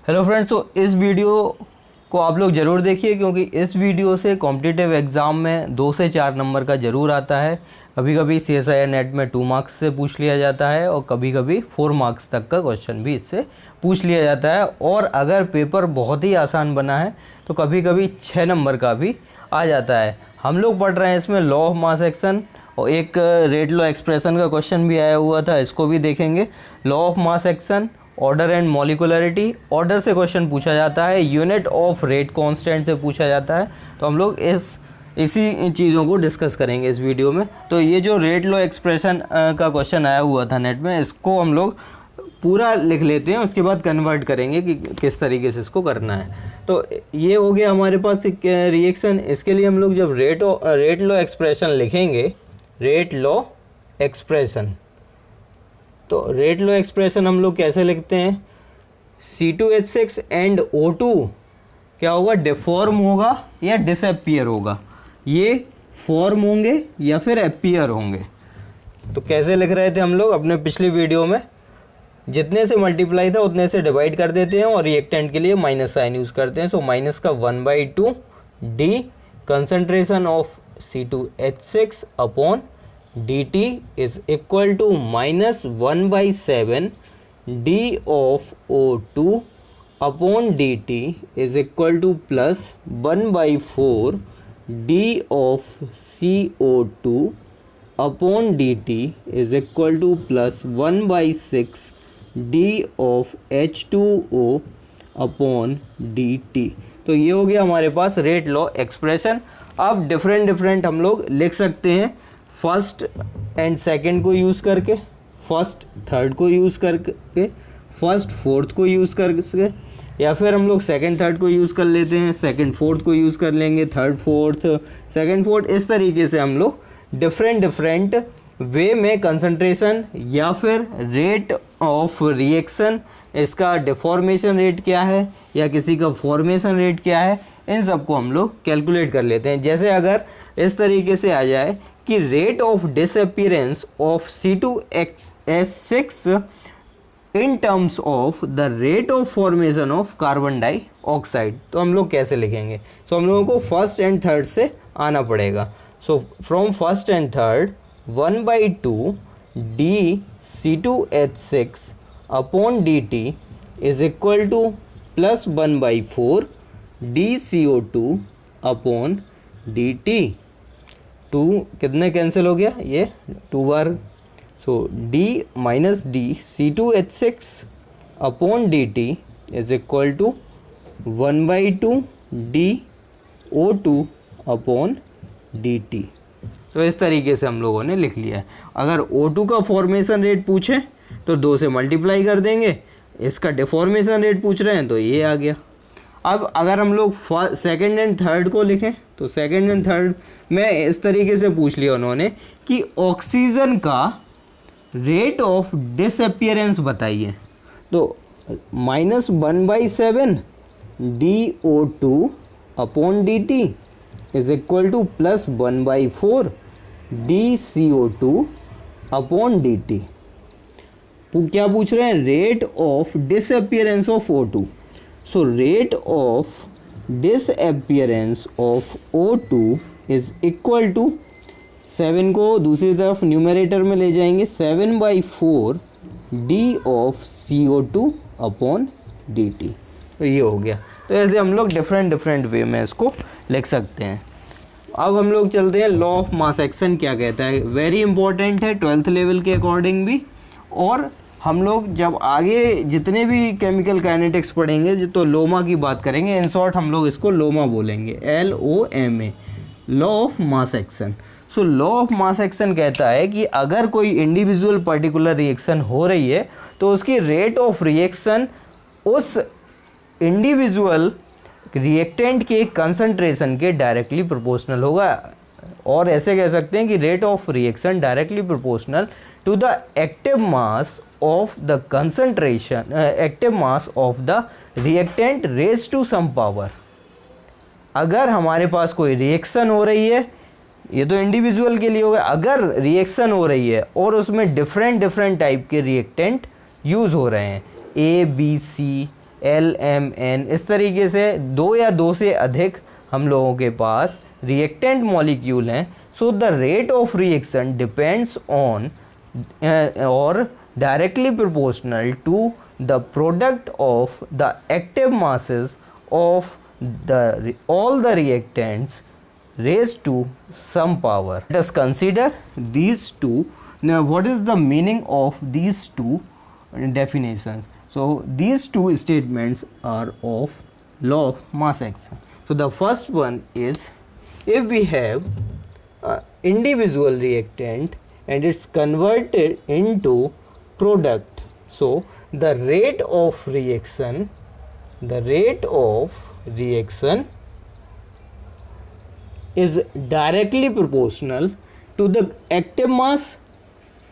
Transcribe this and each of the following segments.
Hello friends, तो इस video को आप लोग ज़रूर देखिए क्योंकि इस वीडियो से कॉम्पिटिटिव एग्ज़ाम में 2 से 4 नंबर का ज़रूर आता है। कभी कभी CSIR नेट में 2 मार्क्स से पूछ लिया जाता है और कभी कभी 4 मार्क्स तक का क्वेश्चन भी इससे पूछ लिया जाता है। और अगर पेपर बहुत ही आसान बना है तो कभी कभी 6 नंबर का भी आ जाता है। हम लोग पढ़ रहे हैं इसमें लॉ ऑफ मास एक्शन और एक रेट लॉ एक्सप्रेशन का क्वेश्चन भी आया हुआ था, इसको भी देखेंगे। Law of mass action, order and molecularity, order से क्वेश्चन पूछा जाता है, यूनिट ऑफ रेट कांस्टेंट से पूछा जाता है। तो हम लोग इसी चीज़ों को डिस्कस करेंगे इस वीडियो में। तो ये जो रेट लॉ एक्सप्रेशन का क्वेश्चन आया हुआ था नेट में, इसको हम लोग पूरा लिख लेते हैं, उसके बाद कन्वर्ट करेंगे कि किस तरीके से इसको करना है। तो ये हो गया हमारे पास एक रिएक्शन। इसके लिए हम लोग जब रेट लॉ एक्सप्रेशन लिखेंगे, रेट लॉ एक्सप्रेशन, तो रेट लॉ एक्सप्रेशन हम लोग कैसे लिखते हैं? C2H6 एंड O2 क्या होगा? डिफॉर्म होगा या डिसअपियर होगा। ये फॉर्म होंगे या फिर अपीयर होंगे। तो कैसे लिख रहे थे हम लोग अपने पिछली वीडियो में? जितने से मल्टीप्लाई था उतने से डिवाइड कर देते हैं और रिएक्टेंट के लिए माइनस साइन यूज़ करते हैं। सो माइनस का 1/2 D concentration of C2H6 upon dt is equal to minus 1/7 d of O2 upon dt is equal to plus 1/4 d of CO2 upon dt is equal to plus 1/6 d of H2O upon dt। तो ये हो गया हमारे पास rate law expression. अब different हम लोग लिख सकते हैं, फर्स्ट एंड सेकंड को यूज़ करके, फर्स्ट थर्ड को यूज़ करके, फर्स्ट फोर्थ को यूज़ करके, या फिर हम लोग सेकंड थर्ड को यूज़ कर लेते हैं, सेकंड फोर्थ को यूज़ कर लेंगे, थर्ड फोर्थ, सेकंड फोर्थ। इस तरीके से हम लोग डिफरेंट वे में कंसंट्रेशन या फिर रेट ऑफ रिएक्शन, इसका डिफॉर्मेशन रेट क्या है या किसी का फॉर्मेशन रेट क्या है, इन सबको हम लोग कैलकुलेट कर लेते हैं। जैसे अगर इस तरीके से आ जाए कि rate of disappearance of C2H6 in terms of the rate of formation of carbon dioxide, तो हम लोग कैसे लिखेंगे? सो हम लोगों को फर्स्ट एंड थर्ड से आना पड़ेगा। So from first and third 1/2 D C2H6 upon dt is equal to plus 1/4 D CO2 upon dt। 2 कितने कैंसिल हो गया? ये 2 बार। So d minus D C2H6 upon dt is equal to 1/2 D O2 upon dt। तो इस तरीके से हम लोगों ने लिख लिया है। अगर O2 का फॉर्मेशन रेट पूछे तो 2 से मल्टीप्लाई कर देंगे, इसका डिफॉर्मेशन रेट पूछ रहे हैं तो ये आ गया। अब अगर हम लोग सेकंड एंड थर्ड को लिखें तो सेकंड एंड थर्ड में इस तरीके से पूछ लिया उन्होंने कि ऑक्सीजन का रेट ऑफ डिसअपीयरेंस बताइए। तो minus 1/7 DO2 upon dt is equal to plus 1/4 DCO2 upon dt। क्या पूछ रहे हैं? Rate of disappearance of O2। So rate of disappearance of O2 is equal to 7 को दूसरी तरफ न्यूमरेटर में ले जाएंगे, 7/4 D of CO2 upon dt। तो ये हो गया। तो ऐसे हम लोग डिफरेंट वे में इसको लिख सकते हैं। अब हम लोग चलते हैं लॉ ऑफ मास एक्शन क्या कहता है। वेरी इंपॉर्टेंट है 12th लेवल के अकॉर्डिंग भी। और हम लोग जब आगे जितने भी केमिकल काइनेटिक्स पढ़ेंगे तो लोमा की बात करेंगे। इन शॉर्ट हम लोग इसको लोमा बोलेंगे, LOMA, law of mass action. So law of mass action कहता है कि अगर कोई इंडिविजुअल पर्टिकुलर रिएक्शन हो रही है तो उसकी रेट ऑफ रिएक्शन उस इंडिविजुअल रिएक्टेंट के कंसंट्रेशन के डायरेक्टली प्रोपोर्शनल होगा। और ऐसे कह सकते हैं कि rate of reaction directly proportional to the active mass of the concentration, active mass of the reactant raise to some power. अगर हमारे पास कोई रिएक्शन हो रही है, ये तो इंडिविजुअल के लिए होगा, अगर रिएक्शन हो रही है और उसमें डिफरेंट टाइप के रिएक्टेंट यूज़ हो रहे हैं, A B C L M N, इस तरीके से 2 या 2 से अधिक हम लोगों के पास रिएक्टेंट मॉलिक्यूल हैं. So the rate of reaction depends on और directly proportional to the product of the active masses of all the reactants raised to some power. Let us consider these two. Now what is the meaning of these two definitions? So these two statements are of law of mass action. So the first one is, if we have an individual reactant and it's converted into product, so the rate of reaction is directly proportional to the active mass.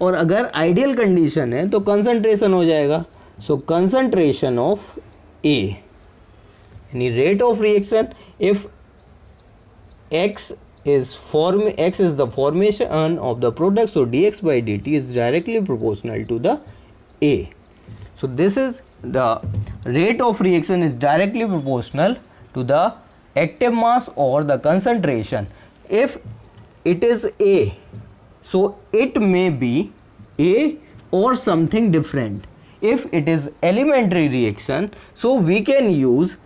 और अगर ideal condition है तो concentration हो जाएगा. सो concentration of ए यानी rate of reaction, if x is the formation of the product, so dx by dt is directly proportional to the A. So this is the rate of reaction is directly proportional to the active mass or the concentration. If it is A, so it may be A or something different. If it is elementary reaction, so we can use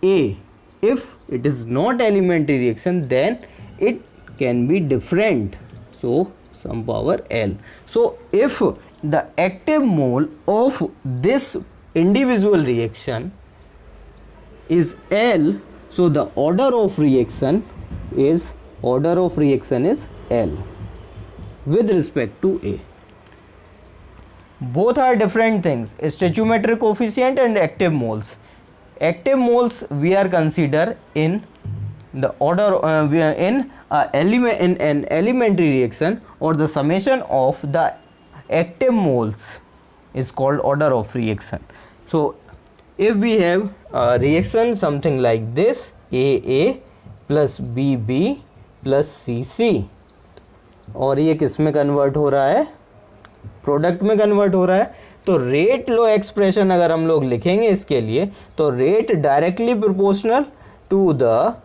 A. If it is not elementary reaction, then it can be different, so some power L. So if the active mole of this individual reaction is L, so the order of reaction is L with respect to A. Both are different things, stoichiometric coefficient and active moles. Active moles we are consider in the order we are in an elementary reaction, or the summation of the active moles is called order of reaction. So if we have a reaction something like this, AA plus BB plus CC, और ये किस में convert हो रहा है, product में convert हो रहा है, तो रेट लो एक्सप्रेशन अगर हम लोग लिखेंगे इसके लिए, तो rate directly proportional to the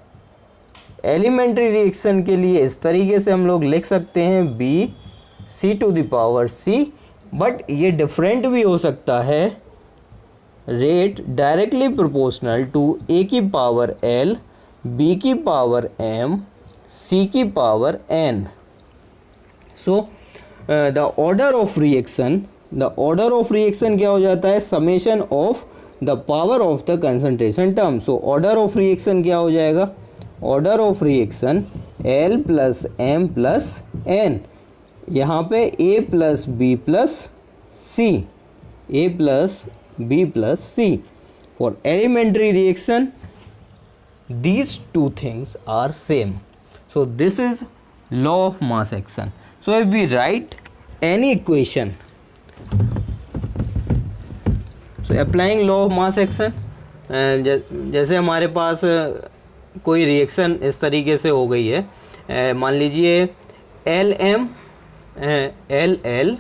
elementary reaction के लिए इस तरीके से हम लोग लिख सकते हैं B C to the power C, but ये डिफरेंट भी हो सकता है, rate directly proportional to A की पावर एल, बी की पावर एम, सी की power N. So the order of reaction क्या हो जाता है, summation of the power of the concentration term. So order of reaction क्या हो जाएगा, order of reaction L plus M plus N, यहाँ पे A plus B plus C, A plus B plus C. For elementary reaction these two things are same. So this is law of mass action. So if we write any equation, so applying law of mass action, जैसे हमारे पास कोई reaction इस तरीके से हो गई है, मान लीजिए L M L L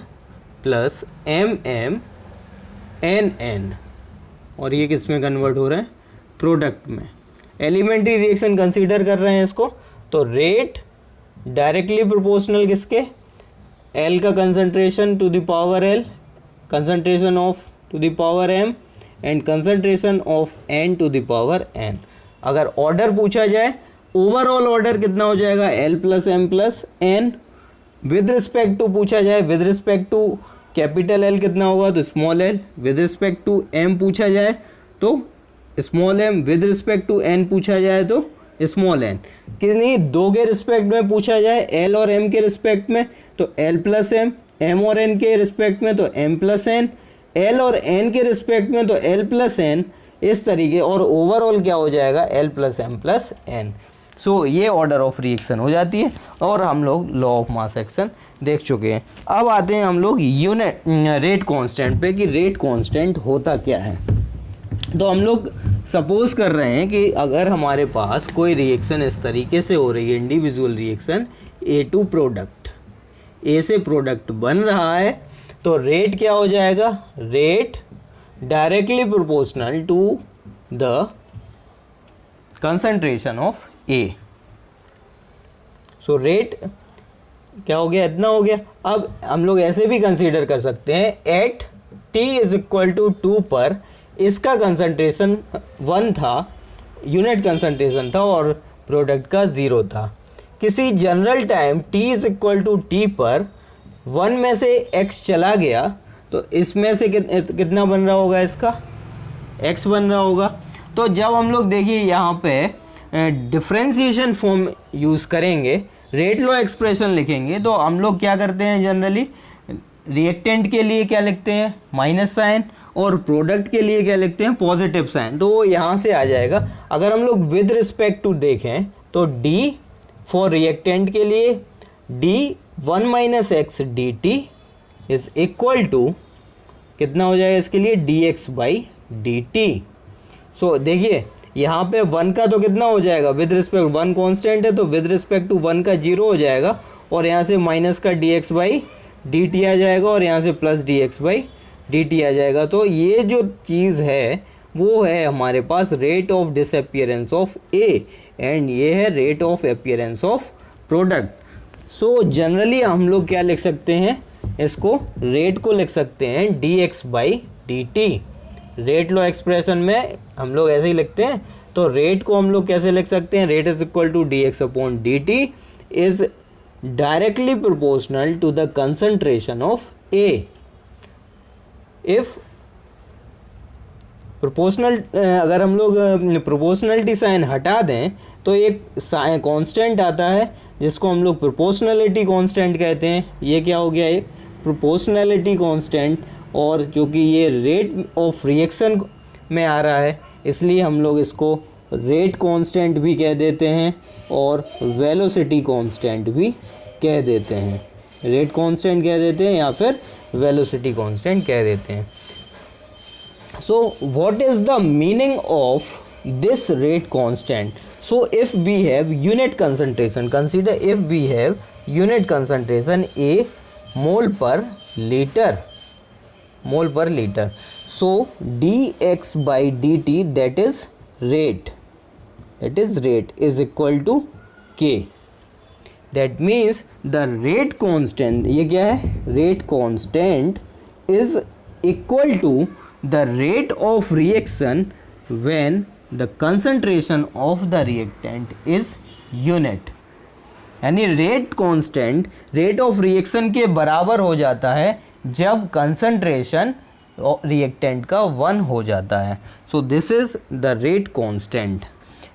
plus M M N N, और ये किस में कन्वर्ट हो रहा है, प्रोडक्ट में. एलिमेंट्री रिएक्शन कंसीडर कर रहे हैं इसको, तो रेट डायरेक्टली प्रोपोर्शनल किसके, एल का concentration to the power L, concentration of to the power M, and concentration of N to the power N. अगर ऑर्डर पूछा जाए, ओवरऑल ऑर्डर कितना हो जाएगा, L plus M plus N. With respect to पूछा जाए, with respect to capital L कितना होगा, तो small L. With respect to M पूछा जाए तो small M, with respect to N पूछा जाए तो स्मॉल एन. कितनी, दो के रिस्पेक्ट में पूछा जाए, एल और एम के रिस्पेक्ट में तो एल प्लस एम, एम और एन के रिस्पेक्ट में तो एम प्लस एन, एल और एन के रिस्पेक्ट में तो एल प्लस एन, इस तरीके, और ओवरऑल क्या हो जाएगा, L plus M plus N. So ये ऑर्डर ऑफ रिएक्शन हो जाती है, और हम लोग लॉ ऑफ मास एक्शन देख चुके हैं. अब आते हैं हम लोग यूनिट रेट कांस्टेंट पे, कि रेट कांस्टेंट होता क्या है. तो हम लोग सपोज कर रहे हैं कि अगर हमारे पास कोई रिएक्शन इस तरीके से हो रही है, individual reaction A to product, A से प्रोडक्ट बन रहा है, तो रेट क्या हो जाएगा, rate directly proportional to the concentration of A. So rate क्या हो गया, इतना हो गया। अब हम लोग ऐसे भी कंसीडर कर सकते हैं, at t is equal to 2 पर इसका कंसंट्रेशन 1 था, यूनिट कंसंट्रेशन था, और प्रोडक्ट का 0 था। किसी general time t is equal to t पर 1 में से x चला गया, तो इसमें से कितना बन रहा होगा, इसका x बन रहा होगा। तो जब हम लोग देखिए यहाँ पे डिफरेंशिएशन फॉर्म यूज़ करेंगे, रेट लॉ एक्सप्रेशन लिखेंगे, तो हम लोग क्या करते हैं जनरली, रिएक्टेंट के लिए क्या लिखते हैं, माइनस साइन, और प्रोडक्ट के लिए क्या लिखते हैं, पॉजिटिव साइन। तो वो यहाँ से आ जाएगा। अगर हम लोग विद रिस्पेक्ट टू देखें तो d फॉर रिएक्टेंट के लिए d1 minus x d t is equal to कितना हो जाएगा इसके लिए, dx by D t. So देखिए यहाँ पे 1 का तो कितना हो जाएगा, विद रिस्पेक्ट 1 कांस्टेंट है, तो विद रिस्पेक्ट टू 1 का 0 हो जाएगा, और यहाँ से माइनस का dx बाई डी टी आ जाएगा, और यहाँ से plus dx by D T आ जाएगा। तो ये जो चीज़ है वो है हमारे पास rate of disappearance of A, and ये है rate of appearance of product. So generally हम लोग क्या लिख सकते हैं, इसको रेट को लिख सकते हैं dx by D T. Rate low expression में हम लोग ऐसे ही लिखते हैं, तो रेट को हम लोग कैसे लिख सकते हैं, rate is equal to dx upon d t is directly proportional to the concentration of A। If proportional, अगर हम लोग प्रोपोर्शनलिटी साइन हटा दें तो एक कांस्टेंट आता है जिसको हम लोग प्रोपोर्शनलिटी कांस्टेंट कहते हैं। ये क्या हो गया, एक प्रोपोर्शनलिटी कांस्टेंट, और जो कि ये रेट ऑफ रिएक्शन में आ रहा है, इसलिए हम लोग इसको रेट कांस्टेंट भी कह देते हैं और वेलोसिटी कांस्टेंट भी कह देते हैं। रेट कांस्टेंट कह देते हैं या फिर वेलोसिटी कांस्टेंट कह देते हैं। So what is the meaning of this rate constant? So if we have unit concentration, consider if we have unit concentration A mole per liter, so dx by dt that is rate is equal to K. That means the rate constant, ये क्या है, rate constant is equal to the rate of reaction when the concentration of the reactant is unit। यानी rate constant rate of reaction के बराबर हो जाता है जब कंसंट्रेशन रिएक्टेंट का 1 हो जाता है। So this is the rate constant.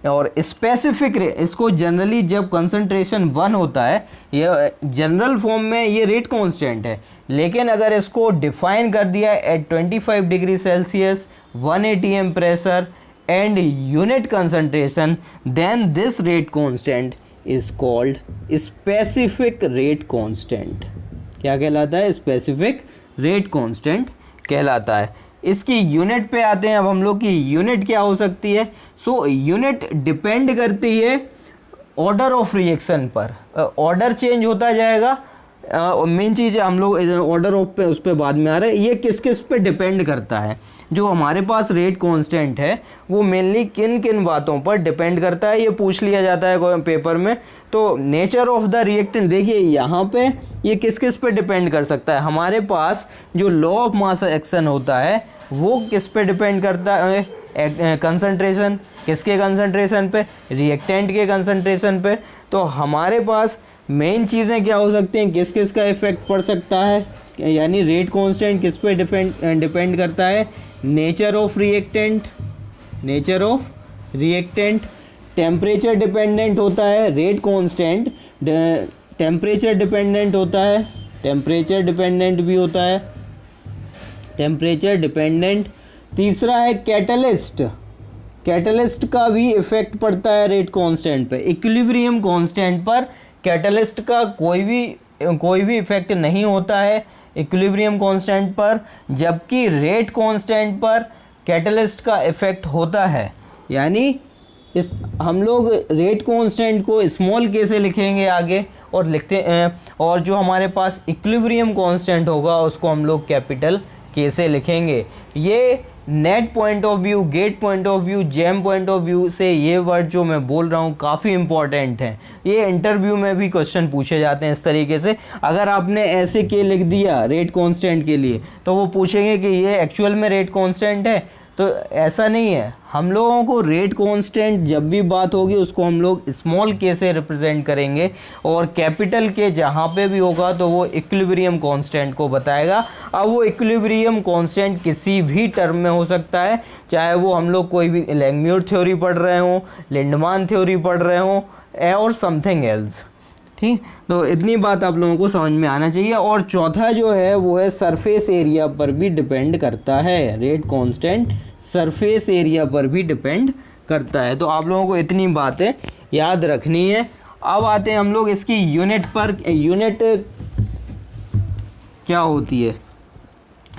और स्पेसिफिक इसको जनरली जब कंसंट्रेशन 1 होता है, ये जनरल फॉर्म में ये रेट कांस्टेंट है, लेकिन अगर इसको डिफाइन कर दिया at 25 degree Celsius 1 atm pressure and unit concentration, then this rate constant is called specific rate constant. क्या कहलाता है, स्पेसिफिक रेट कांस्टेंट कहलाता है। इसकी यूनिट पे आते हैं अब हम लोग की यूनिट क्या हो सकती है। सो यूनिट डिपेंड करती है ऑर्डर ऑफ रिएक्शन पर, ऑर्डर चेंज होता जाएगा। मेन चीज़ हम लोग ऑर्डर ऑफ पे उस पर बाद में आ रहे हैं, ये किस किस पे डिपेंड करता है। जो हमारे पास रेट कांस्टेंट है वो मेनली किन किन बातों पर डिपेंड करता है, ये पूछ लिया जाता है पेपर में। तो नेचर ऑफ द रिएक्टेंट, देखिए यहाँ पे ये किस किस पे डिपेंड कर सकता है। हमारे पास जो लॉ ऑफ मास एक्शन होता है वो किस पे डिपेंड करता है, कंसंट्रेशन, किसके कंसंट्रेशन पे, रिएक्टेंट के कंसंट्रेशन पे। तो हमारे पास मेन चीज़ें क्या हो सकती हैं, किस किस का इफेक्ट पड़ सकता है, यानी रेट कांस्टेंट किस पे डिपेंड करता है, nature of reactant, temperature dependent होता है, रेट कांस्टेंट टेम्परेचर डिपेंडेंट होता है, टेम्परेचर डिपेंडेंट भी होता है, टेम्परेचर डिपेंडेंट। तीसरा है कैटलिस्ट, कैटलिस्ट का भी इफेक्ट पड़ता है रेट कांस्टेंट पे। इक्विलिब्रियम कांस्टेंट पर कैटलिस्ट का कोई भी इफेक्ट नहीं होता है इक्विलिब्रियम कांस्टेंट पर, जबकि रेट कांस्टेंट पर कैटलिस्ट का इफेक्ट होता है। यानी इस हम लोग रेट कांस्टेंट को स्मॉल के से लिखेंगे आगे और लिखते हैं, और जो हमारे पास इक्विलिब्रियम कांस्टेंट होगा उसको हम लोग कैपिटल के से लिखेंगे। ये NET point of view, GATE point of view, JAM point of view से ये वर्ड जो मैं बोल रहा हूँ काफ़ी इंपॉर्टेंट है। ये इंटरव्यू में भी क्वेश्चन पूछे जाते हैं इस तरीके से। अगर आपने ऐसे के लिख दिया रेट कांस्टेंट के लिए तो वो पूछेंगे कि ये एक्चुअल में रेट कांस्टेंट है, तो ऐसा नहीं है। हम लोगों को रेट कांस्टेंट जब भी बात होगी उसको हम लोग स्मॉल के से रिप्रेजेंट करेंगे, और कैपिटल के जहाँ पे भी होगा तो वो इक्विलिब्रियम कांस्टेंट को बताएगा। अब वो इक्विलिब्रियम कांस्टेंट किसी भी टर्म में हो सकता है, चाहे वो हम लोग कोई भी लैंगम्यूर थ्योरी पढ़ रहे हों, लिंडमान थ्योरी पढ़ रहे हों, और समथिंग एल्स। ठीक, तो इतनी बात आप लोगों को समझ में आना चाहिए। और चौथा जो है वो है सरफेस एरिया पर भी डिपेंड करता है। रेट कांस्टेंट सरफेस एरिया पर भी डिपेंड करता है। तो आप लोगों को इतनी बातें याद रखनी है। अब आते हैं हम लोग इसकी यूनिट पर। यूनिट क्या होती है?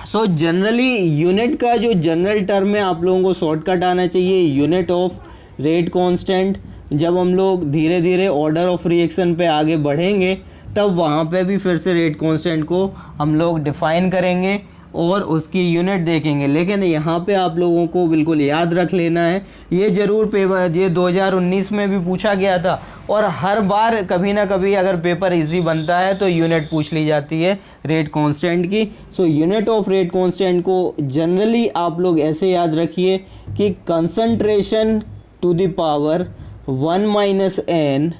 सो जनरली यूनिट का जो जनरल टर्म है आप लोगों को शॉर्टकट आना चाहिए, यूनिट ऑफ रेट कांस्टेंट। जब हम लोग धीरे धीरे ऑर्डर ऑफ रिएक्शन पे आगे बढ़ेंगे तब वहाँ पे भी फिर से रेट कांस्टेंट को हम लोग डिफाइन करेंगे और उसकी यूनिट देखेंगे। लेकिन यहाँ पे आप लोगों को बिल्कुल याद रख लेना है, ये ज़रूर पेपर, ये 2019 में भी पूछा गया था, और हर बार कभी ना कभी अगर पेपर इजी बनता है तो यूनिट पूछ ली जाती है रेट कांस्टेंट की। So unit of rate constant को जनरली आप लोग ऐसे याद रखिए कि concentration to the power 1 minus n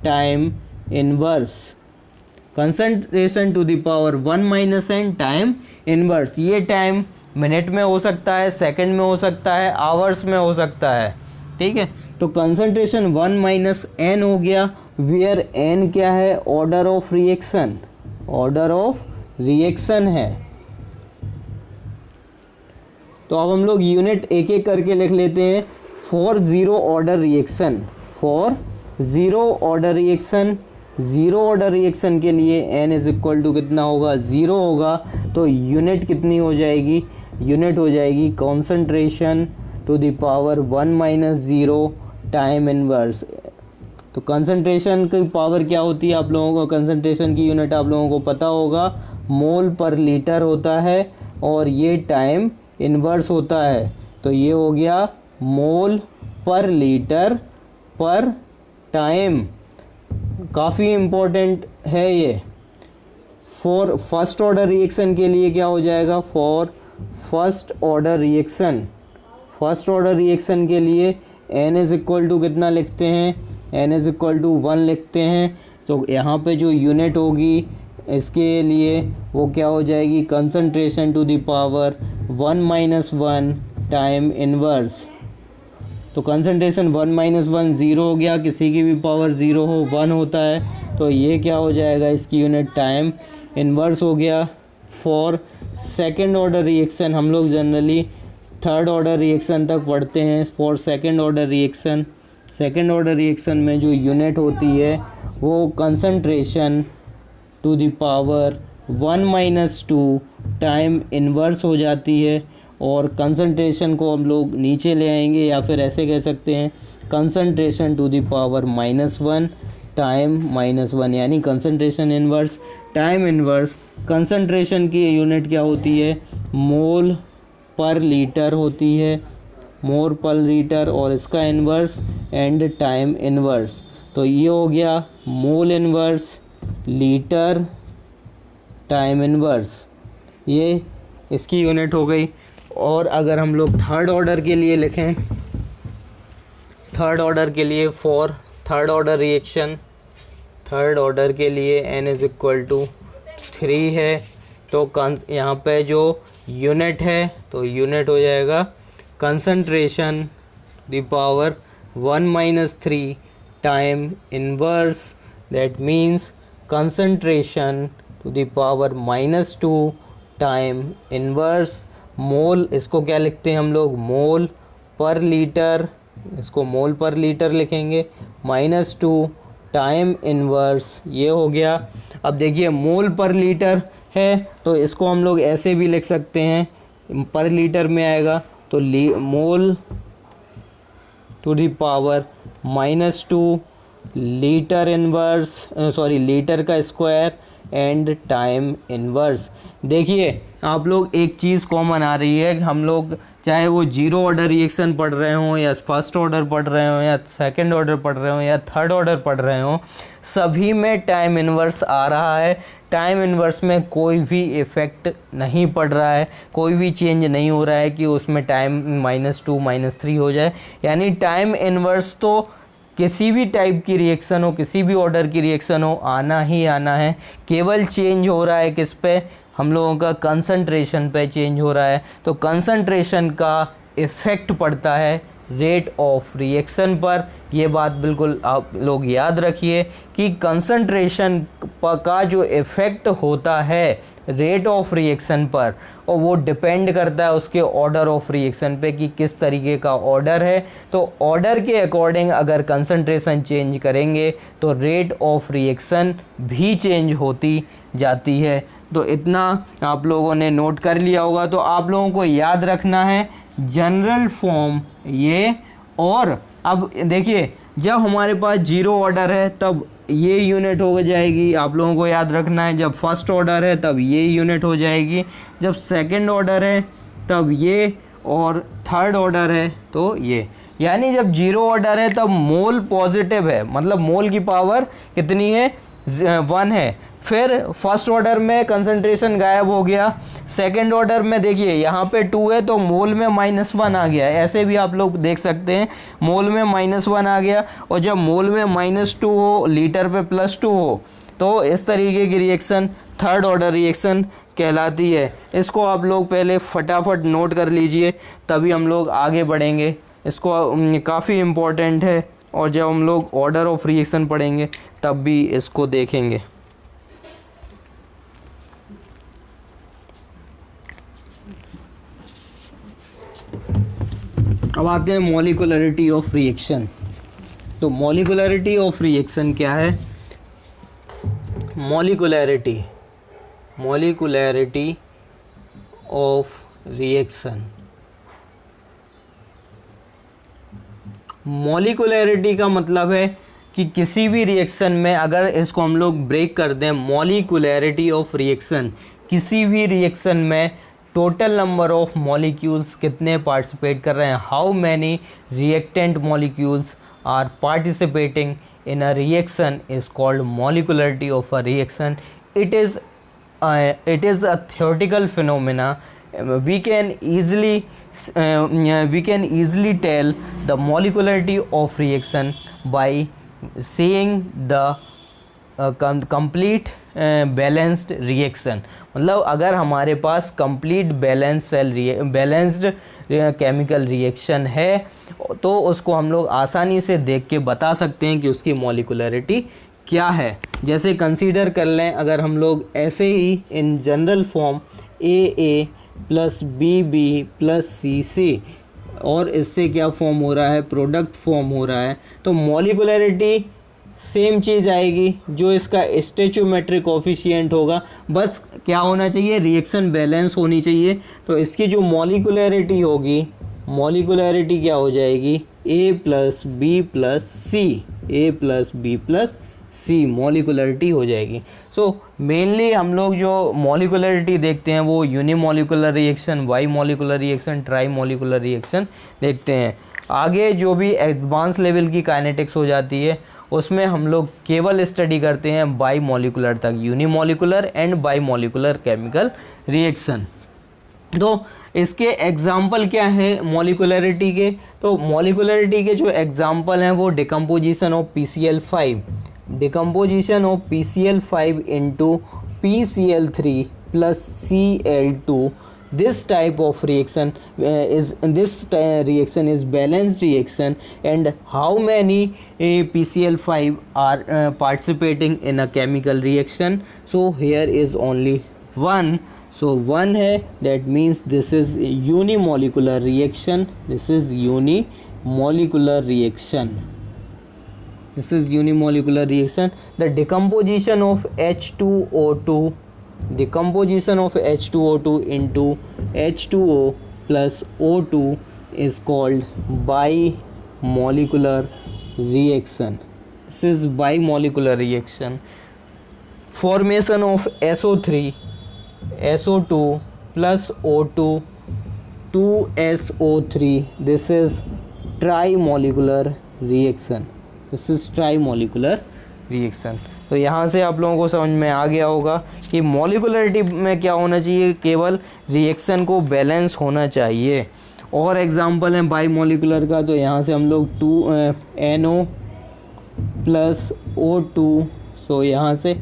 time inverse. Concentration to the power 1 minus n time inverse. ये टाइम मिनट में हो सकता है, सेकंड में हो सकता है, आवर्स में हो सकता है। ठीक है, तो कंसंट्रेशन 1 माइनस n हो गया, वेयर n क्या है? Order of reaction, order of reaction है। तो अब हम लोग यूनिट एक एक करके लिख लेते हैं। For zero order reaction, for zero order reaction, zero order reaction के लिए n इज इक्वल टू कितना होगा? 0 होगा। तो यूनिट कितनी हो जाएगी? यूनिट हो जाएगी concentration to the power 1 minus 0 time inverse. तो कंसंट्रेशन की पावर क्या होती है आप लोगों को? कंसंट्रेशन की यूनिट आप लोगों को पता होगा, मोल पर लीटर होता है, और ये टाइम इनवर्स होता है। तो ये हो गया मोल पर लीटर पर टाइम। काफ़ी इम्पोर्टेंट है ये। फॉर फर्स्ट ऑर्डर रिएक्शन के लिए क्या हो जाएगा? For first order reaction, first order reaction के लिए n इज इक्वल टू कितना लिखते हैं? n इज इक्वल टू 1 लिखते हैं। तो यहाँ पे जो यूनिट होगी इसके लिए वो क्या हो जाएगी? Concentration to the power 1 minus 1 time inverse. तो कंसंट्रेशन 1 माइनस 1 ज़ीरो हो गया, किसी की भी पावर ज़ीरो हो 1 होता है, तो ये क्या हो जाएगा? इसकी यूनिट टाइम इनवर्स हो गया। फॉर सेकंड ऑर्डर रिएक्शन, हम लोग जनरली थर्ड ऑर्डर रिएक्शन तक पढ़ते हैं। For second order reaction, second order reaction में जो यूनिट होती है वो concentration to the power 1 minus 2 time inverse हो जाती है। और कंसंट्रेशन को हम लोग नीचे ले आएंगे, या फिर ऐसे कह सकते हैं concentration to the power -1 time -1, यानी कंसंट्रेशन इनवर्स टाइम इनवर्स। कंसंट्रेशन की यूनिट क्या होती है? मोल पर लीटर होती है, मोल पर लीटर, और इसका इनवर्स एंड टाइम इनवर्स। तो ये हो गया mole inverse, litre, time inverse, ये इसकी यूनिट हो गई। और अगर हम लोग थर्ड ऑर्डर के लिए लिखें, थर्ड ऑर्डर के लिए for third order reaction, third order के लिए n इज इक्वल टू 3 है। तो यहाँ पे जो यूनिट है तो यूनिट हो जाएगा concentration the power 1 minus 3 time inverse. That means concentration to the power -2 time inverse. Mole, इसको क्या लिखते हैं हम लोग? मोल पर लीटर, इसको मोल पर लीटर लिखेंगे, -2 टाइम इनवर्स, ये हो गया। अब देखिए मोल पर लीटर है तो इसको हम लोग ऐसे भी लिख सकते हैं, पर लीटर में आएगा तो mole to the power -2 litre inverse, sorry litre का स्क्वायर एंड टाइम इनवर्स। देखिए आप लोग एक चीज़ कॉमन आ रही है, हम लोग चाहे वो जीरो ऑर्डर रिएक्शन पढ़ रहे हों या फर्स्ट ऑर्डर पढ़ रहे हों या सेकंड ऑर्डर पढ़ रहे हों या थर्ड ऑर्डर पढ़ रहे हों, सभी में टाइम इन्वर्स आ रहा है। टाइम इन्वर्स में कोई भी इफ़ेक्ट नहीं पड़ रहा है, कोई भी चेंज नहीं हो रहा है कि उसमें टाइम -2 -3 हो जाए। यानी टाइम इन्वर्स तो किसी भी टाइप की रिएक्शन हो, किसी भी ऑर्डर की रिएक्शन हो, आना ही आना है। केवल चेंज हो रहा है किस पे, हम लोगों का कंसंट्रेशन पे चेंज हो रहा है। तो कंसंट्रेशन का इफ़ेक्ट पड़ता है रेट ऑफ रिएक्शन पर। ये बात बिल्कुल आप लोग याद रखिए कि कंसंट्रेशन का जो इफ़ेक्ट होता है रेट ऑफ रिएक्शन पर, और वो डिपेंड करता है उसके ऑर्डर ऑफ रिएक्शन पे कि किस तरीके का ऑर्डर है। तो ऑर्डर के अकॉर्डिंग अगर कंसंट्रेशन चेंज करेंगे तो रेट ऑफ रिएक्शन भी चेंज होती जाती है। तो इतना आप लोगों ने नोट कर लिया होगा। तो आप लोगों को याद रखना है जनरल फॉर्म ये। और अब देखिए जब हमारे पास जीरो ऑर्डर है तब ये यूनिट हो जाएगी, आप लोगों को याद रखना है। जब फर्स्ट ऑर्डर है तब ये यूनिट हो जाएगी, जब सेकंड ऑर्डर है तब ये, और थर्ड ऑर्डर है तो ये। यानी जब जीरो ऑर्डर है तब मोल पॉजिटिव है, मतलब मोल की पावर कितनी है, 1 है। फिर फर्स्ट ऑर्डर में कंसंट्रेशन गायब हो गया, सेकंड ऑर्डर में देखिए यहाँ पे 2 है तो मोल में -1 आ गया। ऐसे भी आप लोग देख सकते हैं, मोल में -1 आ गया। और जब मोल में -2 हो, लीटर पे +2 हो, तो इस तरीके की रिएक्शन थर्ड ऑर्डर रिएक्शन कहलाती है। इसको आप लोग पहले फटाफट नोट कर लीजिए, तभी हम लोग आगे बढ़ेंगे। इसको काफ़ी इम्पोर्टेंट है, और जब हम लोग ऑर्डर ऑफ रिएक्शन पढ़ेंगे तब भी इसको देखेंगे। अब आते हैं मॉलिक्युलरिटी ऑफ रिएक्शन। तो मॉलिक्युलरिटी ऑफ रिएक्शन क्या है? मॉलिक्युलरिटी ऑफ रिएक्शन, मॉलिक्युलरिटी का मतलब है कि किसी भी रिएक्शन में अगर इसको हम लोग ब्रेक कर दें, मॉलिक्युलरिटी ऑफ रिएक्शन, किसी भी रिएक्शन में टोटल नंबर ऑफ मॉलिक्यूल्स कितने पार्टिसिपेट कर रहे हैं, how many reactant molecules are participating in a reaction is called molecularity of a reaction. It is a theoretical phenomena. We can easily tell the molecularity of reaction by seeing the complete balanced reaction. मतलब अगर हमारे पास complete balanced chemical reaction है तो उसको हम लोग आसानी से देख के बता सकते हैं कि उसकी मॉलिक्युलरिटी क्या है. जैसे कंसीडर कर लें, अगर हम लोग ऐसे ही in general form AA plus BB plus CC, और इससे क्या फॉर्म हो रहा है, प्रोडक्ट फॉर्म हो रहा है, तो मॉलिक्युलरिटी सेम चीज़ आएगी जो इसका स्टोइचियोमेट्रिक कोफिशिएंट होगा. बस क्या होना चाहिए, रिएक्शन बैलेंस होनी चाहिए. तो इसकी जो मॉलिक्युलरिटी होगी, मॉलिक्युलरिटी क्या हो जाएगी, A plus B plus C, A plus B plus C मॉलिक्युलरिटी हो जाएगी. सो मेनली हम लोग जो मॉलिक्युलरिटी देखते हैं वो unimolecular reaction, bimolecular reaction, trimolecular reaction देखते हैं. आगे जो भी एडवांस लेवल की काइनेटिक्स हो जाती है उसमें हम लोग केवल स्टडी करते हैं बाई मॉलिक्युलर तक, unimolecular and bimolecular chemical reaction. तो इसके एग्जाम्पल क्या है मॉलिक्युलरिटी के, तो मॉलिक्युलरिटी के जो एग्जाम्पल हैं वो decomposition of PCl5, decomposition of PCl5 into PCl3 plus Cl2. This type of reaction reaction is balanced reaction, and how many PCl5 are participating in a chemical reaction? So here is only one. So one है, that means this is unimolecular reaction. This is unimolecular reaction. This is unimolecular reaction. The decomposition of H2O2, decomposition of H2O2 into H2O plus O2 is called bimolecular reaction. This is bimolecular reaction. Formation of SO3, SO2 plus O2 2SO3, this is trimolecular reaction, this is trimolecular reaction। तो यहाँ से आप लोगों को समझ में आ गया होगा कि मॉलिकुलरिटी में क्या होना चाहिए, केवल रिएक्शन को बैलेंस होना चाहिए। और एग्जांपल है बाई मॉलिकुलर का, तो यहाँ से हम लोग 2NO प्लस O2, सो यहाँ से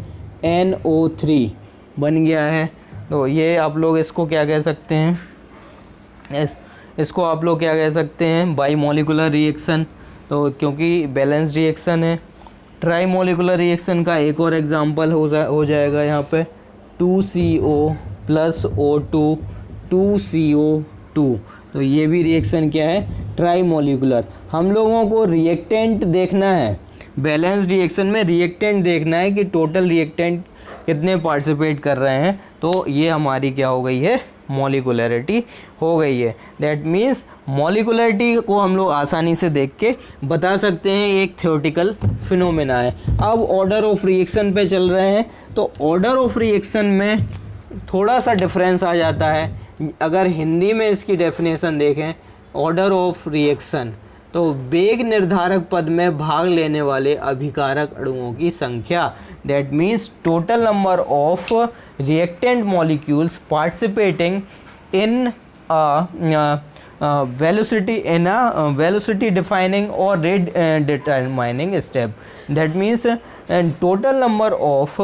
NO3 बन गया है। तो ये आप लोग इसको क्या कह सकते हैं, इसको आप लोग क्या कह सकते हैं, बाई मॉलिकुलर रिएक्शन। तो क्योंकि बैलेंस रिएक्शन है। ट्राई मॉलिकुलर रिएक्शन का एक और एग्जांपल हो जाएगा यहाँ पे 2CO प्लस O2 2CO2। तो ये भी रिएक्शन क्या है, ट्राई मॉलिकुलर। हम लोगों को रिएक्टेंट देखना है, बैलेंस रिएक्शन में रिएक्टेंट देखना है कि टोटल रिएक्टेंट कितने पार्टिसिपेट कर रहे हैं। तो ये हमारी क्या हो गई है, मॉलिकुलरिटी हो गई है। दैट मीन्स मॉलिकुलरिटी को हम लोग आसानी से देख के बता सकते हैं, एक थ्योरेटिकल फिनोमेना है। अब ऑर्डर ऑफ रिएक्शन पे चल रहे हैं, तो ऑर्डर ऑफ रिएक्शन में थोड़ा सा डिफरेंस आ जाता है। अगर हिंदी में इसकी डेफिनेशन देखें, ऑर्डर ऑफ रिएक्शन, तो वेग निर्धारक पद में भाग लेने वाले अभिकारक अणुओं की संख्या। That means total number of reactant molecules participating in velocity defining or rate determining step. That means total number of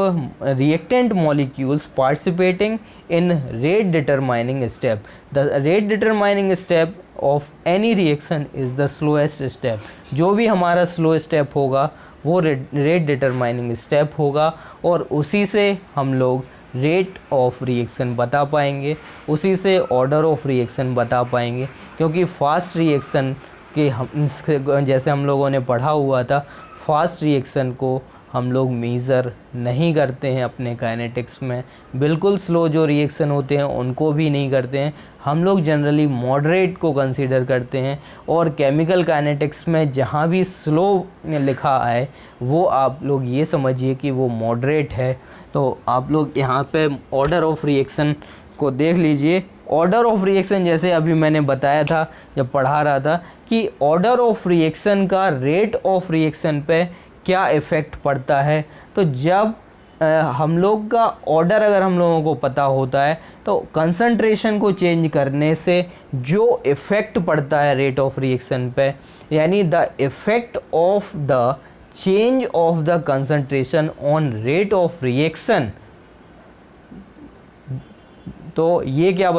reactant molecules participating in rate determining step. The rate determining step of any reaction is the slowest step. जो भी हमारा slow step होगा वो rate determining step होगा, और उसी से हम लोग रेट ऑफ रिएक्शन बता पाएंगे, उसी से ऑर्डर ऑफ रिएक्शन बता पाएंगे। क्योंकि फास्ट रिएक्शन के जैसे हम लोगों ने पढ़ा हुआ था, फास्ट रिएक्शन को हम लोग मेज़र नहीं करते हैं अपने काइनेटिक्स में, बिल्कुल स्लो जो रिएक्शन होते हैं उनको भी नहीं करते हैं। हम लोग जनरली मॉडरेट को कंसीडर करते हैं, और केमिकल काइनेटिक्स में जहाँ भी स्लो लिखा आए वो आप लोग ये समझिए कि वो मॉडरेट है। तो आप लोग यहाँ पे ऑर्डर ऑफ रिएक्शन को देख लीजिए। ऑर्डर ऑफ रिएक्शन जैसे अभी मैंने बताया था जब पढ़ा रहा था कि ऑर्डर ऑफ रिएक्शन का रेट ऑफ रिएक्शन पे क्या इफ़ेक्ट पड़ता है। तो जब हम लोग का ऑर्डर अगर हम लोगों को पता होता है, तो कंसंट्रेशन को चेंज करने से जो इफ़ेक्ट पड़ता है रेट ऑफ रिएक्शन पे, यानी the effect of the change of the concentration on rate of reaction, तो ये क्या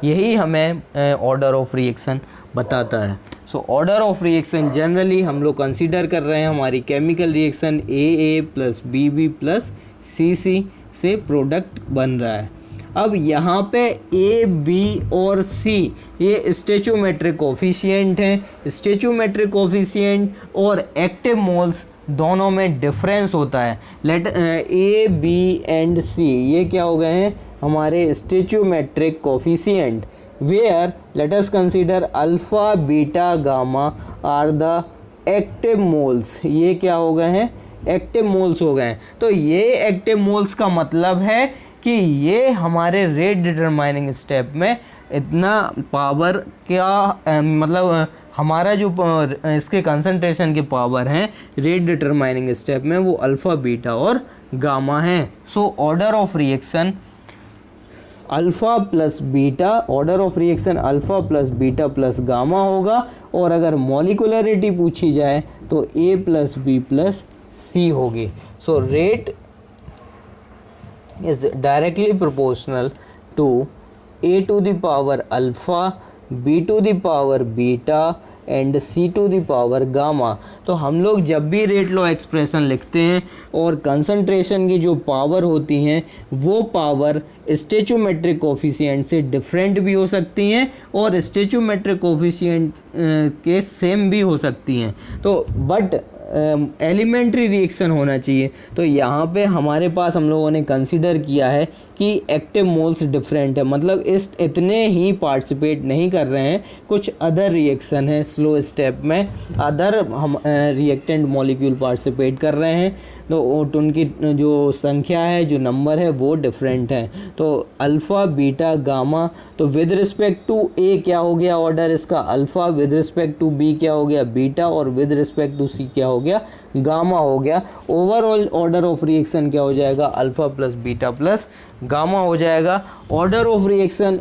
यही हमें ऑर्डर ऑफ रिएक्शन बताता है। सो ऑर्डर ऑफ रिएक्शन जनरली हम लोग कंसीडर कर रहे हैं हमारी chemical reaction AA plus BB plus CC से प्रोडक्ट बन रहा है। अब यहाँ पे A, B और C ये स्टेचोमेट्रिक कोफिशिएंट हैं। स्टेचोमेट्रिक कोफिशिएंट और एक्टिव मोल्स दोनों में डिफरेंस होता है। Let A, B and C ये क्या हो गए हैं, हमारे stoichiometric coefficient, where let us consider alpha, beta, gamma are the active moles. ये क्या हो गए हैं, एक्टिव मोल्स हो गए हैं। तो ये एक्टिव मोल्स का मतलब है कि ये हमारे रेट डिटरमाइनिंग स्टेप में इतना पावर क्या मतलब हमारा जो इसके कंसंट्रेशन के पावर हैं रेट डिटरमाइनिंग स्टेप में वो अल्फ़ा, बीटा और गामा हैं। So order of reaction alpha plus beta, order of reaction alpha plus beta plus gamma होगा। और अगर मॉलिकुलरिटी पूछी जाए तो A plus B plus C होगी। So rate is directly proportional to A to the power alpha, B to the power beta and C to the power gamma. तो हम लोग जब भी रेट लॉ एक्सप्रेशन लिखते हैं और कंसंट्रेशन की जो पावर होती हैं वो पावर स्टेचोमेट्रिक कोफिशिएंट से डिफरेंट भी हो सकती हैं और स्टेचोमेट्रिक कोफिशिएंट के सेम भी हो सकती हैं। तो बट एलिमेंट्री रिएक्शन होना चाहिए। तो यहाँ पे हमारे पास हम लोगों ने कंसीडर किया है कि एक्टिव मोल्स डिफरेंट है, मतलब इस इतने ही पार्टिसिपेट नहीं कर रहे हैं, कुछ अदर रिएक्शन है स्लो स्टेप में, अदर हम रिएक्टेंट मॉलिक्यूल पार्टिसिपेट कर रहे हैं। तो उनकी जो संख्या है, जो नंबर है वो डिफरेंट है। तो अल्फ़ा बीटा गामा, तो विद रिस्पेक्ट टू ए क्या हो गया ऑर्डर इसका alpha, with respect to B क्या हो गया बीटा, और विद रिस्पेक्ट टू सी क्या हो गया गामा हो गया। ओवरऑल ऑर्डर ऑफ रिएक्शन क्या हो जाएगा alpha plus beta plus gamma हो जाएगा। ऑर्डर ऑफ रिएक्शन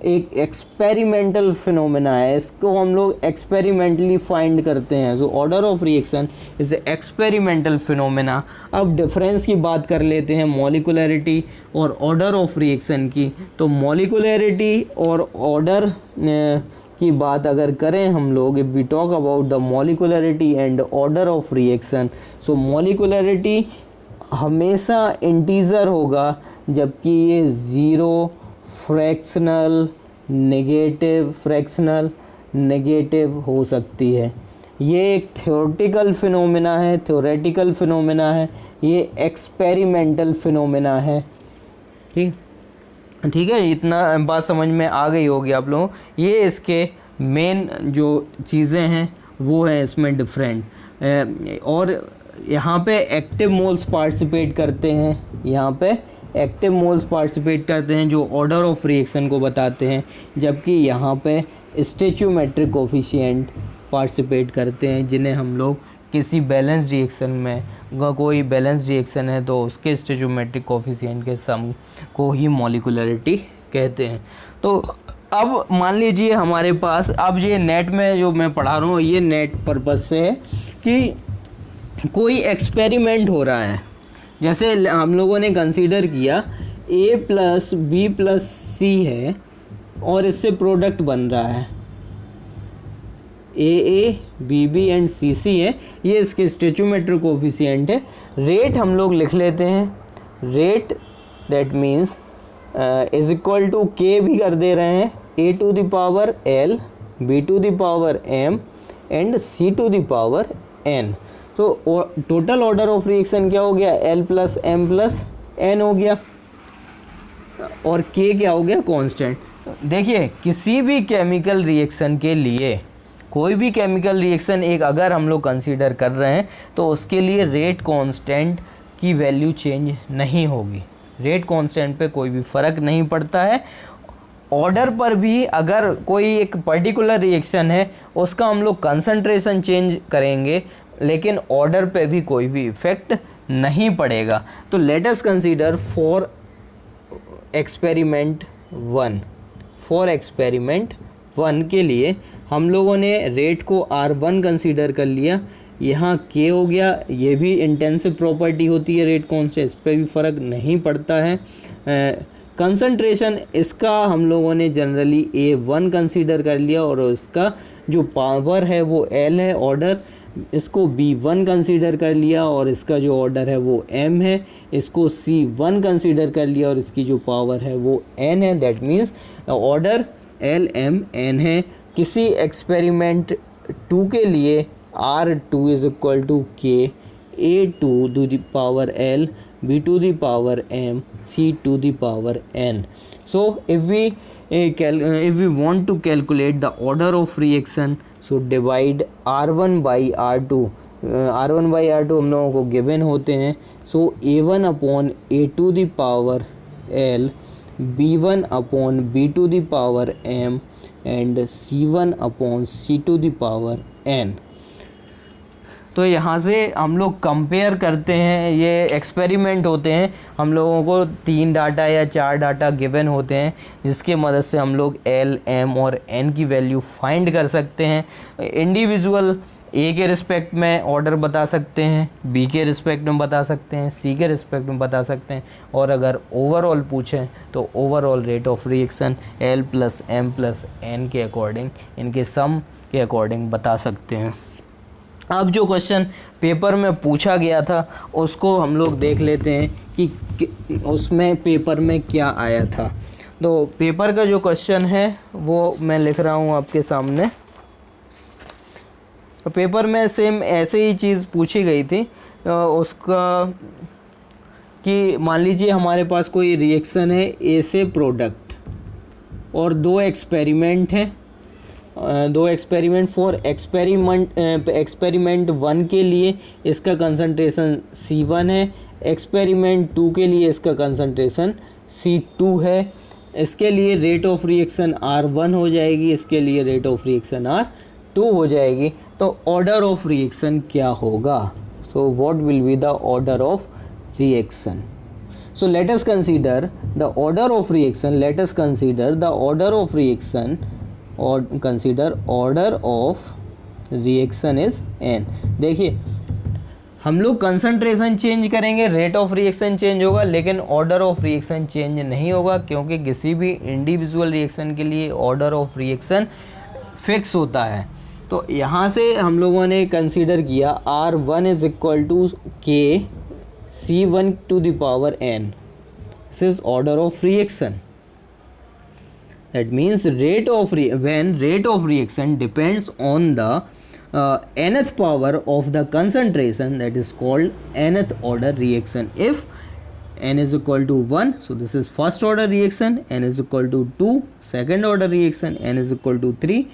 एक एक्सपेरिमेंटल फिनोमेना है, इसको हम लोग एक्सपेरिमेंटली फाइंड करते हैं। So order of reaction is experimental phenomena. अब डिफरेंस की बात कर लेते हैं मॉलिकुलरिटी और ऑर्डर ऑफ रिएक्शन की। तो मॉलिकुलरिटी और ऑर्डर की बात अगर करें हम लोग, if we talk about the molecularity and order of reaction, so molecularity हमेशा इंटीजर होगा, जबकि ये ज़ीरो, फ्रैक्शनल, नेगेटिव हो सकती है। ये एक थ्योरेटिकल फिनोमेना है, ये एक्सपेरिमेंटल फिनोमेना है। ठीक है, इतना बात समझ में आ गई होगी आप लोगों। ये इसके मेन जो चीज़ें हैं वो हैं इसमें डिफरेंट। और यहाँ पे एक्टिव मोल्स पार्टिसिपेट करते हैं, जो ऑर्डर ऑफ रिएक्शन को बताते हैं, जबकि यहाँ पे स्टोइचियोमेट्रिक कोफिशिएंट पार्टिसिपेट करते हैं, जिन्हें हम लोग किसी बैलेंस रिएक्शन में, कोई बैलेंस रिएक्शन है तो उसके स्टोइचियोमेट्रिक कोफिशिएंट के सम को ही मॉलिकुलरिटी कहते हैं। तो अब मान लीजिए हमारे पास, अब ये नेट में जो मैं पढ़ा रहा हूँ ये नेट पर्पज़ से है कि कोई एक्सपेरिमेंट हो रहा है। जैसे हम लोगों ने कंसीडर किया a प्लस बी प्लस सी है और इससे प्रोडक्ट बन रहा है, ए बी बी एंड सी सी है, ये इसके स्टोइचियोमेट्रिक कोफिशिएंट है। रेट हम लोग लिख लेते हैं, rate that means is equal to K भी कर दे रहे हैं, A to the power L, B to the power M and C to the power N. तो टोटल ऑर्डर ऑफ रिएक्शन क्या हो गया L plus M plus N हो गया, और के क्या हो गया कांस्टेंट। देखिए किसी भी केमिकल रिएक्शन के लिए, कोई भी केमिकल रिएक्शन एक अगर हम लोग कंसीडर कर रहे हैं तो उसके लिए रेट कांस्टेंट की वैल्यू चेंज नहीं होगी, रेट कांस्टेंट पे कोई भी फ़र्क नहीं पड़ता है। ऑर्डर पर भी अगर कोई एक पर्टिकुलर रिएक्शन है उसका हम लोग कंसंट्रेशन चेंज करेंगे, लेकिन ऑर्डर पे भी कोई भी इफेक्ट नहीं पड़ेगा। तो late us consider for experiment 1 के लिए हम लोगों ने रेट को R1 कंसीडर कर लिया, यहाँ K हो गया, ये भी इंटेंसिव प्रॉपर्टी होती है रेट कांस्टेंट, इस पर भी फ़र्क नहीं पड़ता है। कंसंट्रेशन इसका हम लोगों ने जनरली A1 कंसीडर कर लिया और उसका जो पावर है वो L है, ऑर्डर इसको B1 कंसीडर कर लिया और इसका जो ऑर्डर है वो M है, इसको C1 कंसीडर कर लिया और इसकी जो पावर है वो N है। That means order L M N है। किसी एक्सपेरिमेंट 2 के लिए R2 is equal to K, A2 to the power L, B to the power M, C to the power N. So if we want to calculate the order of reaction, so divide R1 by R2. R1 by R2 हम लोगों को given होते हैं, so A1 upon A to the power L, B1 upon B to the power M and C1 upon C to the power N. तो यहाँ से हम लोग कंपेयर करते हैं, ये एक्सपेरिमेंट होते हैं, हम लोगों को 3 डाटा या 4 डाटा गिवन होते हैं जिसके मदद से हम लोग L, M और N की वैल्यू फाइंड कर सकते हैं। इंडिविजुअल A के रिस्पेक्ट में ऑर्डर बता सकते हैं, B के रिस्पेक्ट में बता सकते हैं, C के रिस्पेक्ट में बता सकते हैं, और अगर ओवरऑल पूछें तो overall rate of reaction L plus M plus N के अकॉर्डिंग, इनके सम के अकॉर्डिंग बता सकते हैं। अब जो क्वेश्चन पेपर में पूछा गया था उसको हम लोग देख लेते हैं कि उसमें पेपर में क्या आया था। तो पेपर का जो क्वेश्चन है वो मैं लिख रहा हूँ आपके सामने। तो पेपर में सेम ऐसे ही चीज़ पूछी गई थी उसका, कि मान लीजिए हमारे पास कोई रिएक्शन है A से प्रोडक्ट और 2 एक्सपेरिमेंट हैं, दो एक्सपेरिमेंट। फॉर एक्सपेरिमेंट 1 के लिए इसका कंसंट्रेशन C1 है, एक्सपेरिमेंट 2 के लिए इसका कंसंट्रेशन C2 है। इसके लिए रेट ऑफ रिएक्शन R1 हो जाएगी, इसके लिए रेट ऑफ रिएक्शन R2 हो जाएगी। तो ऑर्डर ऑफ रिएक्शन क्या होगा? So what will be the order of reaction? So let us consider the order of reaction. Let us consider the order of reaction, or consider order of reaction is n. देखिए हम लोग concentration change करेंगे, rate of reaction change होगा, लेकिन order of reaction change नहीं होगा, क्योंकि किसी भी इंडिविजुअल रिएक्शन के लिए ऑर्डर ऑफ रिएक्शन फिक्स होता है। तो यहाँ से हम लोगों ने कंसीडर किया R1 is equal to K C1 to the power n. This is order of reaction. That means when rate of reaction depends on the nth power of the concentration, that is called nth order reaction. If n is equal to 1, so this is first order reaction. N is equal to 2, second order reaction. N is equal to 3,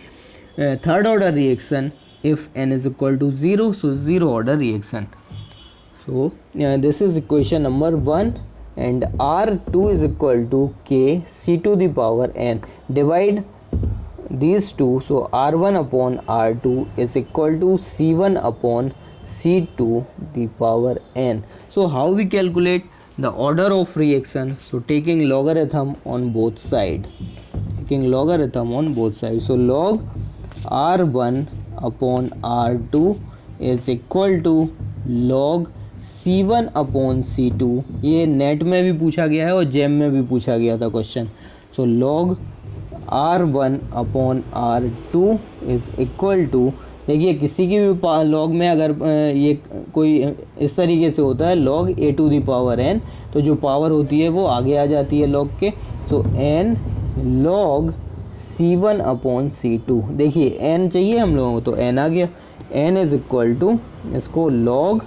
third order reaction. If n is equal to 0, so zero order reaction. So this is equation number 1, and R2 is equal to K C to the power n. Divide these two, so R1 upon R2 is equal to C1 upon C2 the power n. So how we calculate the order of reaction? So taking logarithm on both sides. Taking logarithm on both sides. So log R1 upon R2 is equal to log C1 upon C2। ये net में भी पूछा गया है और GeM में भी पूछा गया था question. So log R1 upon R2 is equal to, देखिए किसी की भी लॉग में अगर ये कोई इस तरीके से होता है log a to the power n, तो जो पावर होती है वो आगे आ जाती है लॉग के। सो n log C1 upon C2, देखिए n चाहिए हम लोगों को तो n आ गया। n इज इक्वल टू, इसको log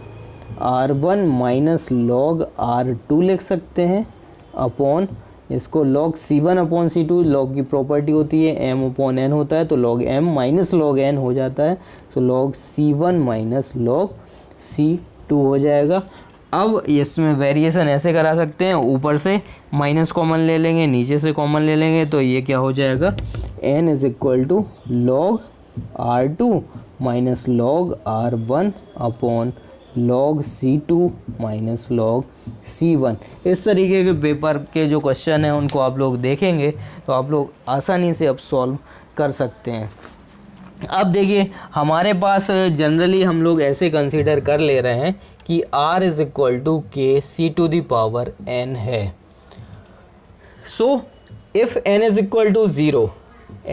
R1 minus log R2 लिख सकते हैं, अपॉन इसको log C1 upon C2, log की प्रॉपर्टी होती है m अपॉन n होता है, तो log m minus log n हो जाता है। तो log C1 minus log C2 हो जाएगा। अब इसमें वेरिएशन ऐसे करा सकते हैं, ऊपर से माइनस कॉमन ले लेंगे, नीचे से कॉमन ले लेंगे, तो ये क्या हो जाएगा? n is equal to log R2 minus log R1 upon log C2 minus log C1। इस तरीके के पेपर के जो क्वेश्चन हैं उनको आप लोग देखेंगे तो आप लोग आसानी से अब सॉल्व कर सकते हैं। अब देखिए हमारे पास जनरली हम लोग ऐसे कंसीडर कर ले रहे हैं कि R is equal to K C to the power n है। So if n is equal to 0,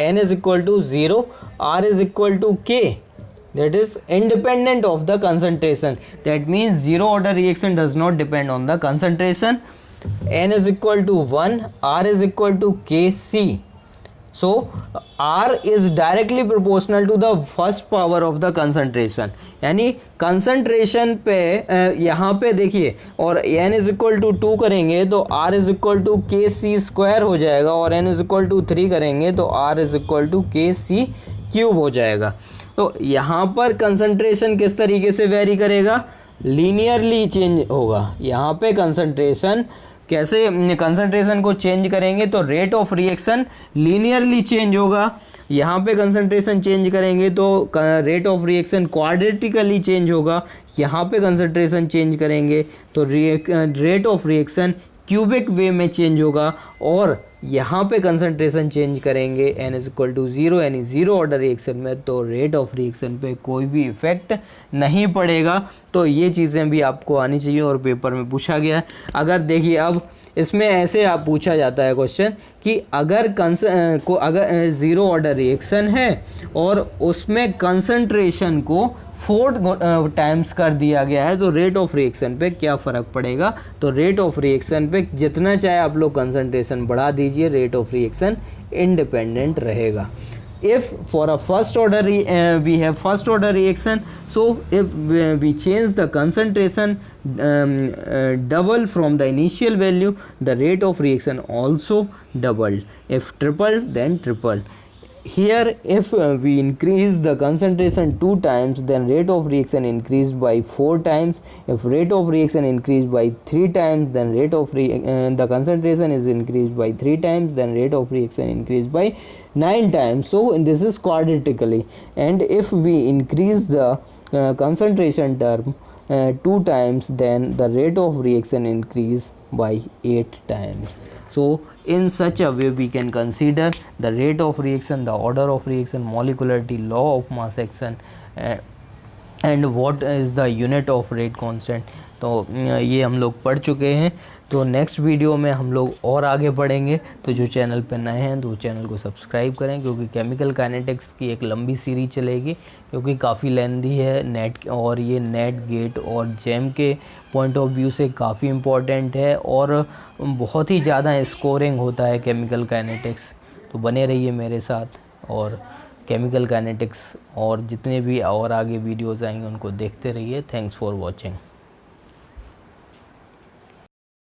n is equal to 0, R is equal to K, that is independent of the concentration. That means zero order reaction does not depend on the concentration. N is equal to 1, R is equal to Kc. So R is directly proportional to the first power of the concentration. यानी concentration पे यहाँ पे देखिए, और n is equal to 2 करेंगे तो R is equal to Kc square हो जाएगा, और n is equal to 3 करेंगे तो R is equal to Kc cube हो जाएगा। तो यहाँ पर कंसंट्रेशन किस तरीके से वेरी करेगा? लीनियरली चेंज होगा। यहाँ पे कंसंट्रेशन कैसे कंसंट्रेशन को चेंज करेंगे तो rate of reaction linearly change होगा। यहाँ पे कंसंट्रेशन चेंज करेंगे तो रेट ऑफ रिएक्शन क्वाड्रेटिकली चेंज होगा। यहाँ पे कंसंट्रेशन चेंज करेंगे तो रेट ऑफ रिएक्शन क्यूबिक वे में चेंज होगा। और यहाँ पे कंसंट्रेशन चेंज करेंगे n इज इक्वल टू 0 यानी जीरो ऑर्डर रिएक्शन में, तो रेट ऑफ रिएक्शन पे कोई भी इफेक्ट नहीं पड़ेगा। तो ये चीज़ें भी आपको आनी चाहिए और पेपर में पूछा गया है। अगर देखिए अब इसमें ऐसे आप पूछा जाता है क्वेश्चन कि अगर ज़ीरो ऑर्डर रिएक्शन है और उसमें कंसंट्रेशन को 4 टाइम्स कर दिया गया है तो रेट ऑफ रिएक्शन पे क्या फ़र्क पड़ेगा? तो रेट ऑफ रिएक्शन पे जितना चाहे आप लोग कंसंट्रेशन बढ़ा दीजिए, रेट ऑफ रिएक्शन इंडिपेंडेंट रहेगा। If for a first order we have first order reaction, so if we change the concentration double from the initial value, the rate of reaction also doubled. If triple, then triple. here if we increase the concentration 2 times, then rate of reaction increased by 4 times. If rate of reaction increased by 3 times, then the concentration is increased by 3 times, then rate of reaction increased by 9 times. So this is quadratically. And if we increase the concentration term 2 times, then the rate of reaction increase by 8 times. So in such a way we can consider the rate of reaction, the order of reaction, molecularity, law of mass action, and what is the unit of rate constant. तो ये हम लोग पढ़ चुके हैं. तो next video में हम लोग और आगे पढ़ेंगे. तो जो चैनल पे नए हैं तो चैनल को सब्सक्राइब करें, क्योंकि केमिकल काइनेटिक्स की एक लंबी सीरीज चलेगी, क्योंकि काफ़ी लेंदी है नेट, और ये नेट, गेट और जेम के पॉइंट ऑफ व्यू से काफ़ी इम्पोर्टेंट है, और बहुत ही ज़्यादा स्कोरिंग होता है केमिकल काइनेटिक्स. तो बने रहिए मेरे साथ, और केमिकल काइनेटिक्स और जितने भी और आगे वीडियोज़ आएंगे उनको देखते रहिए. Thanks for watching.